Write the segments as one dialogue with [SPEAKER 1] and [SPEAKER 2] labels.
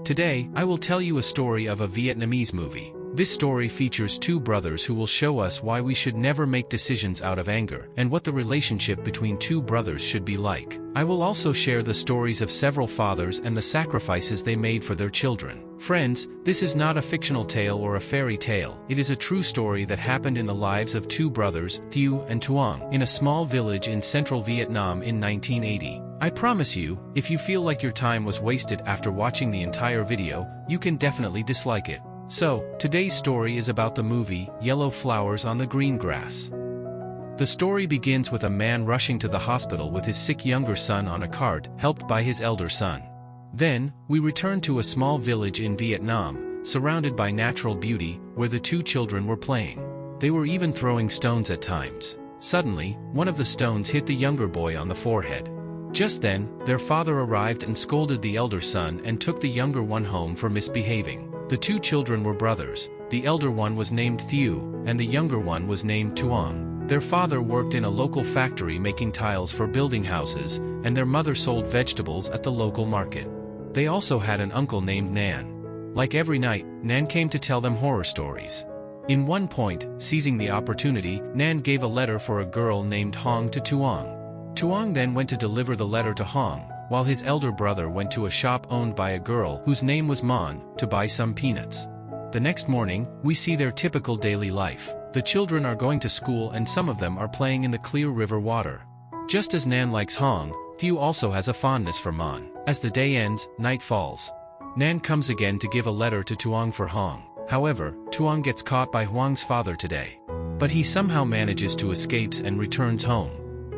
[SPEAKER 1] Today, I will tell you a story of a Vietnamese movie. This story features two brothers who will show us why we should never make decisions out of anger, and what the relationship between two brothers should be like. I will also share the stories of several fathers and the sacrifices they made for their children. Friends, this is not a fictional tale or a fairy tale. It is a true story that happened in the lives of two brothers, Thiều and Tuong, in a small village in central Vietnam in 1980. I promise you, if you feel like your time was wasted after watching the entire video, you can definitely dislike it. So, today's story is about the movie, Yellow Flowers on the Green Grass. The story begins with a man rushing to the hospital with his sick younger son on a cart, helped by his elder son. Then, we return to a small village in Vietnam, surrounded by natural beauty, where the two children were playing. They were even throwing stones at times. Suddenly, one of the stones hit the younger boy on the forehead. Just then, their father arrived and scolded the elder son and took the younger one home for misbehaving. The two children were brothers. The elder one was named Thiều, and the younger one was named Tuong. Their father worked in a local factory making tiles for building houses, and their mother sold vegetables at the local market. They also had an uncle named Nan. Like every night, Nan came to tell them horror stories. In one point, seizing the opportunity, Nan gave a letter for a girl named Hong to Tuong. Tuong then went to deliver the letter to Hong, while his elder brother went to a shop owned by a girl whose name was Mon, to buy some peanuts. The next morning, we see their typical daily life. The children are going to school and some of them are playing in the clear river water. Just as Nan likes Hong, Thiều also has a fondness for Mon. As the day ends, night falls. Nan comes again to give a letter to Tuong for Hong. However, Tuong gets caught by Hoang's father today. But he somehow manages to escape and returns home.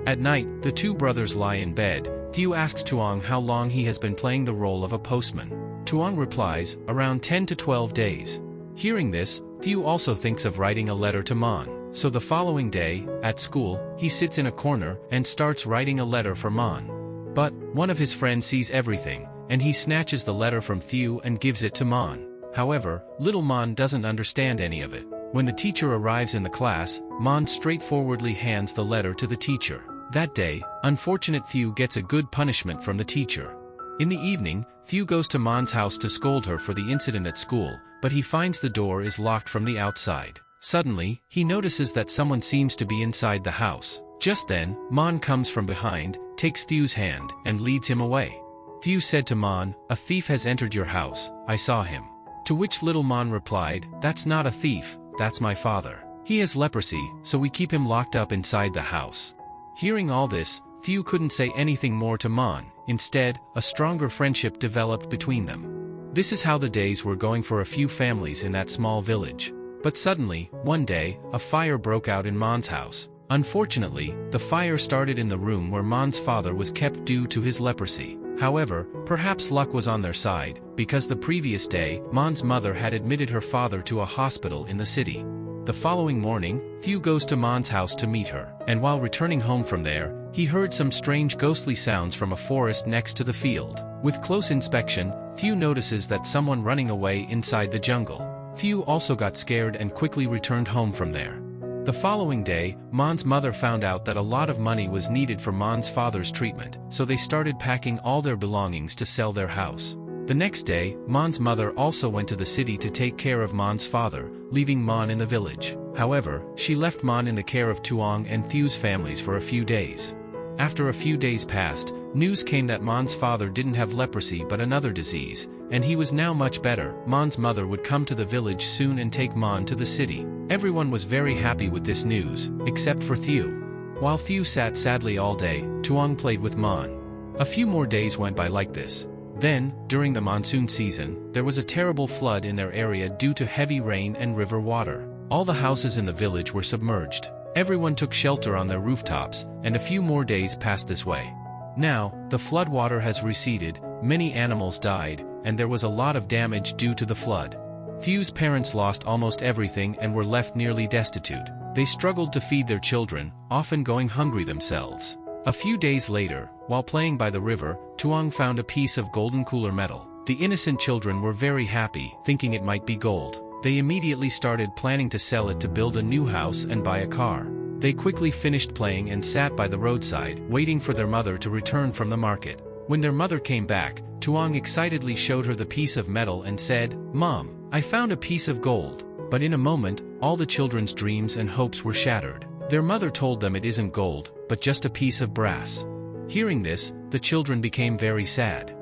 [SPEAKER 1] At night, the two brothers lie in bed. Thiều asks Tuong how long he has been playing the role of a postman. Tuong replies, around 10 to 12 days. Hearing this, Thiều also thinks of writing a letter to Mon. So the following day, at school, he sits in a corner and starts writing a letter for Mon. But, one of his friends sees everything, and he snatches the letter from Thiều and gives it to Mon. However, little Mon doesn't understand any of it. When the teacher arrives in the class, Mon straightforwardly hands the letter to the teacher. That day, unfortunate Thiều gets a good punishment from the teacher. In the evening, Thiều goes to Mon's house to scold her for the incident at school, but he finds the door is locked from the outside. Suddenly, he notices that someone seems to be inside the house. Just then, Mon comes from behind, takes Thiò's hand, and leads him away. Thiều said to Mon, "A thief has entered your house, I saw him." To which little Mon replied, "That's not a thief, that's my father. He has leprosy, so we keep him locked up inside the house." Hearing all this, Thiều couldn't say anything more to Mon. Instead, a stronger friendship developed between them. This is how the days were going for a few families in that small village. But suddenly, one day, a fire broke out in Mon's house. Unfortunately, the fire started in the room where Mon's father was kept due to his leprosy. However, perhaps luck was on their side, because the previous day, Mon's mother had admitted her father to a hospital in the city. The following morning, Thiều goes to Mon's house to meet her, and while returning home from there, he heard some strange ghostly sounds from a forest next to the field. With close inspection, Thiều notices that someone running away inside the jungle. Thiều also got scared and quickly returned home from there. The following day, Mon's mother found out that a lot of money was needed for Mon's father's treatment, so they started packing all their belongings to sell their house. The next day, Mon's mother also went to the city to take care of Mon's father, leaving Mon in the village. However, she left Mon in the care of Tuong and Thiò's families for a few days. After a few days passed, news came that Mon's father didn't have leprosy but another disease, and he was now much better. Mon's mother would come to the village soon and take Mon to the city. Everyone was very happy with this news, except for Thiều. While Thiều sat sadly all day, Tuong played with Mon. A few more days went by like this. Then, during the monsoon season, there was a terrible flood in their area due to heavy rain and river water. All the houses in the village were submerged. Everyone took shelter on their rooftops, and a few more days passed this way. Now, the flood water has receded, many animals died, and there was a lot of damage due to the flood. Thiò's parents lost almost everything and were left nearly destitute. They struggled to feed their children, often going hungry themselves. A few days later, while playing by the river, Tuong found a piece of golden cooler metal. The innocent children were very happy, thinking it might be gold. They immediately started planning to sell it to build a new house and buy a car. They quickly finished playing and sat by the roadside, waiting for their mother to return from the market. When their mother came back, Tuong excitedly showed her the piece of metal and said, "Mom, I found a piece of gold." But in a moment, all the children's dreams and hopes were shattered. Their mother told them it isn't gold, but just a piece of brass. Hearing this, the children became very sad.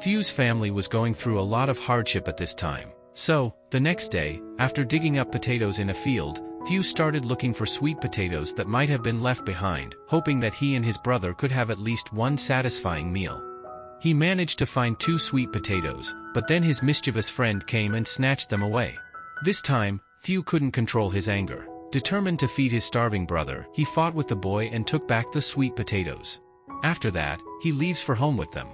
[SPEAKER 1] Thiew's family was going through a lot of hardship at this time. So, the next day, after digging up potatoes in a field, Thieu started looking for sweet potatoes that might have been left behind, hoping that he and his brother could have at least one satisfying meal. He managed to find 2 sweet potatoes, but then his mischievous friend came and snatched them away. This time, Thieu couldn't control his anger. Determined to feed his starving brother, he fought with the boy and took back the sweet potatoes. After that, he leaves for home with them.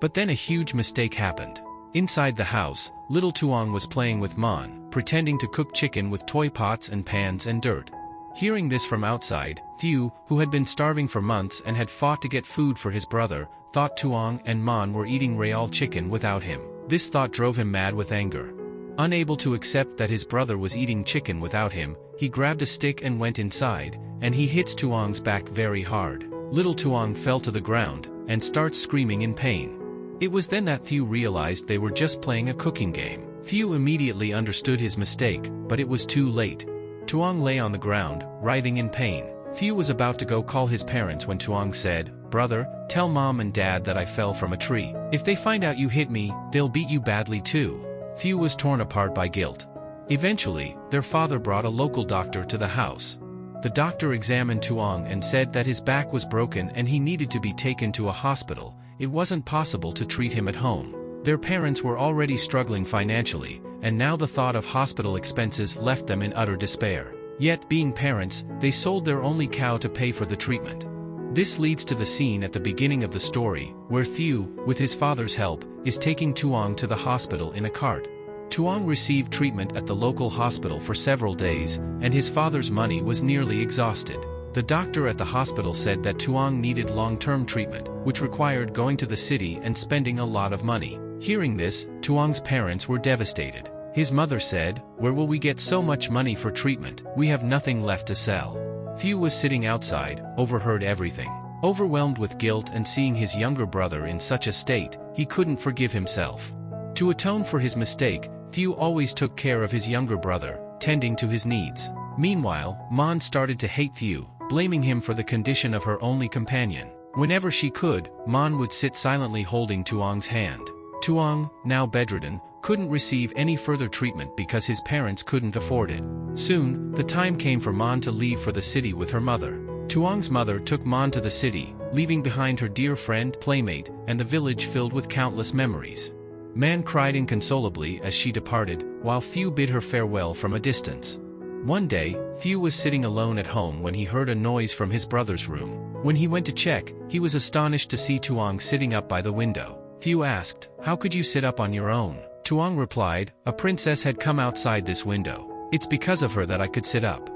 [SPEAKER 1] But then a huge mistake happened. Inside the house, little Tuong was playing with Mon, pretending to cook chicken with toy pots and pans and dirt. Hearing this from outside, Thieu, who had been starving for months and had fought to get food for his brother, thought Tuong and Mon were eating real chicken without him. This thought drove him mad with anger. Unable to accept that his brother was eating chicken without him, he grabbed a stick and went inside, and he hits Tuong's back very hard. Little Tuong fell to the ground, and starts screaming in pain. It was then that Thieu realized they were just playing a cooking game. Thieu immediately understood his mistake, but it was too late. Tuong lay on the ground, writhing in pain. Thieu was about to go call his parents when Tuong said, "Brother, tell Mom and Dad that I fell from a tree. If they find out you hit me, they'll beat you badly too." Thieu was torn apart by guilt. Eventually, their father brought a local doctor to the house. The doctor examined Tuong and said that his back was broken and he needed to be taken to a hospital. It wasn't possible to treat him at home. Their parents were already struggling financially, and now the thought of hospital expenses left them in utter despair. Yet, being parents, they sold their only cow to pay for the treatment. This leads to the scene at the beginning of the story, where Thieu, with his father's help, is taking Tuong to the hospital in a cart. Tuong received treatment at the local hospital for several days, and his father's money was nearly exhausted. The doctor at the hospital said that Tuong needed long-term treatment, which required going to the city and spending a lot of money. Hearing this, Tuong's parents were devastated. His mother said, "Where will we get so much money for treatment? We have nothing left to sell." Thieu was sitting outside, overheard everything. Overwhelmed with guilt and seeing his younger brother in such a state, he couldn't forgive himself. To atone for his mistake, Thieu always took care of his younger brother, tending to his needs. Meanwhile, Mon started to hate Thieu, blaming him for the condition of her only companion. Whenever she could, Mon would sit silently holding Tuong's hand. Tuong, now bedridden, couldn't receive any further treatment because his parents couldn't afford it. Soon, the time came for Mon to leave for the city with her mother. Tuong's mother took Mon to the city, leaving behind her dear friend, playmate, and the village filled with countless memories. Man cried inconsolably as she departed, while Thieu bid her farewell from a distance. One day, Thieu was sitting alone at home when he heard a noise from his brother's room. When he went to check, he was astonished to see Tuong sitting up by the window. Thieu asked, "How could you sit up on your own?" Tuong replied, "A princess had come outside this window. It's because of her that I could sit up."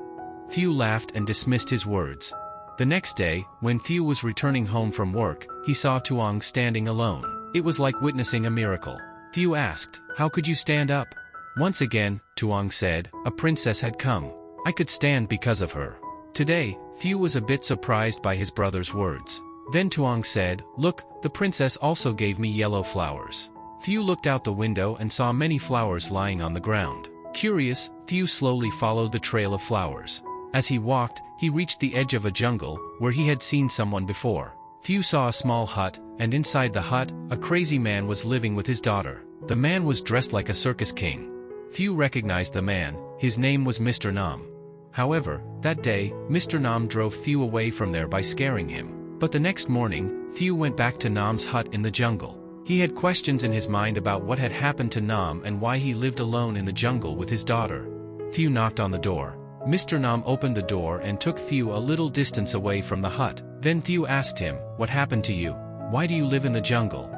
[SPEAKER 1] Thieu laughed and dismissed his words. The next day, when Thieu was returning home from work, he saw Tuong standing alone. It was like witnessing a miracle. Thieu asked, "How could you stand up?" Once again, Tuong said, "A princess had come. I could stand because of her." Today, Thieu was a bit surprised by his brother's words. Then Tuong said, "Look, the princess also gave me yellow flowers." Thieu looked out the window and saw many flowers lying on the ground. Curious, Thieu slowly followed the trail of flowers. As he walked, he reached the edge of a jungle, where he had seen someone before. Thieu saw a small hut, and inside the hut, a crazy man was living with his daughter. The man was dressed like a circus king. Thieu recognized the man. His name was Mr. Nam. However, that day, Mr. Nam drove Thieu away from there by scaring him. But the next morning, Thieu went back to Nam's hut in the jungle. He had questions in his mind about what had happened to Nam and why he lived alone in the jungle with his daughter. Thieu knocked on the door. Mr. Nam opened the door and took Thieu a little distance away from the hut. Then Thieu asked him, "What happened to you? Why do you live in the jungle?"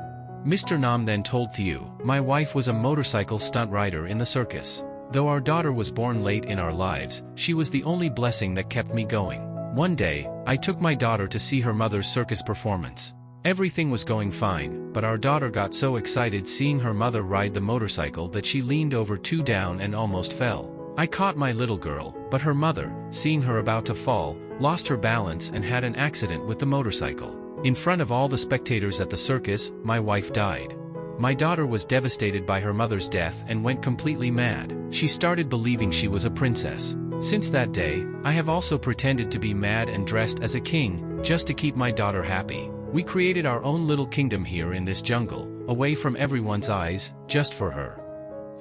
[SPEAKER 1] Mr. Nam then told Thieu, "My wife was a motorcycle stunt rider in the circus. Though our daughter was born late in our lives, she was the only blessing that kept me going. One day, I took my daughter to see her mother's circus performance. Everything was going fine, but our daughter got so excited seeing her mother ride the motorcycle that she leaned over two down and almost fell. I caught my little girl, but her mother, seeing her about to fall, lost her balance and had an accident with the motorcycle. In front of all the spectators at the circus, my wife died. My daughter was devastated by her mother's death and went completely mad. She started believing she was a princess. Since that day, I have also pretended to be mad and dressed as a king, just to keep my daughter happy. We created our own little kingdom here in this jungle, away from everyone's eyes, just for her.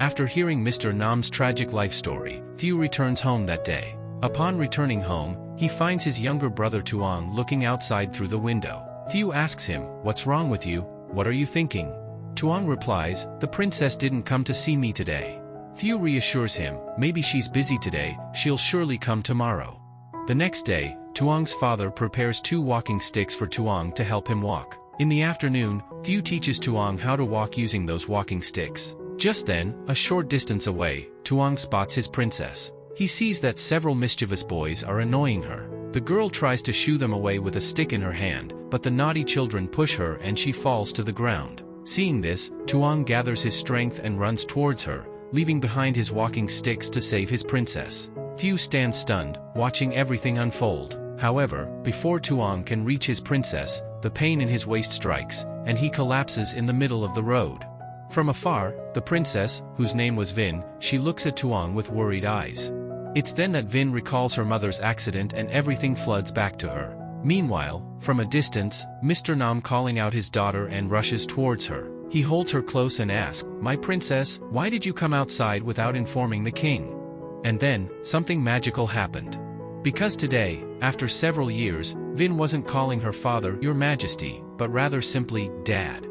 [SPEAKER 1] After hearing Mr. Nam's tragic life story, Thiều returns home that day. Upon returning home, he finds his younger brother Tuong looking outside through the window. Thiều asks him, "What's wrong with you? What are you thinking?" Tuong replies, "The princess didn't come to see me today." Thiều reassures him, "Maybe she's busy today, she'll surely come tomorrow." The next day, Tuong's father prepares 2 walking sticks for Tuong to help him walk. In the afternoon, Thiều teaches Tuong how to walk using those walking sticks. Just then, a short distance away, Tuong spots his princess. He sees that several mischievous boys are annoying her. The girl tries to shoo them away with a stick in her hand, but the naughty children push her and she falls to the ground. Seeing this, Tuong gathers his strength and runs towards her, leaving behind his walking sticks to save his princess. Thiều stands stunned, watching everything unfold. However, before Tuong can reach his princess, the pain in his waist strikes, and he collapses in the middle of the road. From afar, the princess, whose name was Vinh, she looks at Tuong with worried eyes. It's then that Vinh recalls her mother's accident and everything floods back to her. Meanwhile, from a distance, Mr. Nam calling out his daughter and rushes towards her. He holds her close and asks, "My princess, why did you come outside without informing the king?" And then, something magical happened. Because today, after several years, Vinh wasn't calling her father Your Majesty, but rather simply Dad.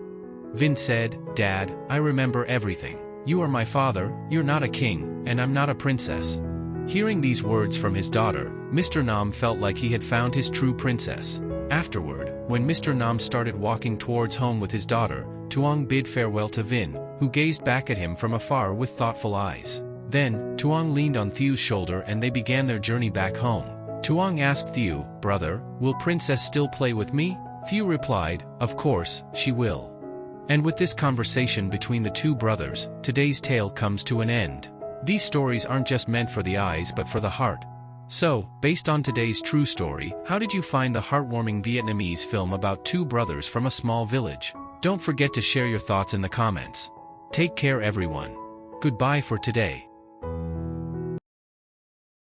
[SPEAKER 1] Vinh said, "Dad, I remember everything. You are my father, you're not a king, and I'm not a princess." Hearing these words from his daughter, Mr. Nam felt like he had found his true princess. Afterward, when Mr. Nam started walking towards home with his daughter, Tuong bid farewell to Vinh, who gazed back at him from afar with thoughtful eyes. Then, Tuong leaned on Thieu's shoulder and they began their journey back home. Tuong asked Thieu, "Brother, will Princess still play with me?" Thieu replied, "Of course, she will." And with this conversation between the 2 brothers, today's tale comes to an end. These stories aren't just meant for the eyes but for the heart. So, based on today's true story, how did you find the heartwarming Vietnamese film about 2 brothers from a small village? Don't forget to share your thoughts in the comments. Take care everyone. Goodbye for today.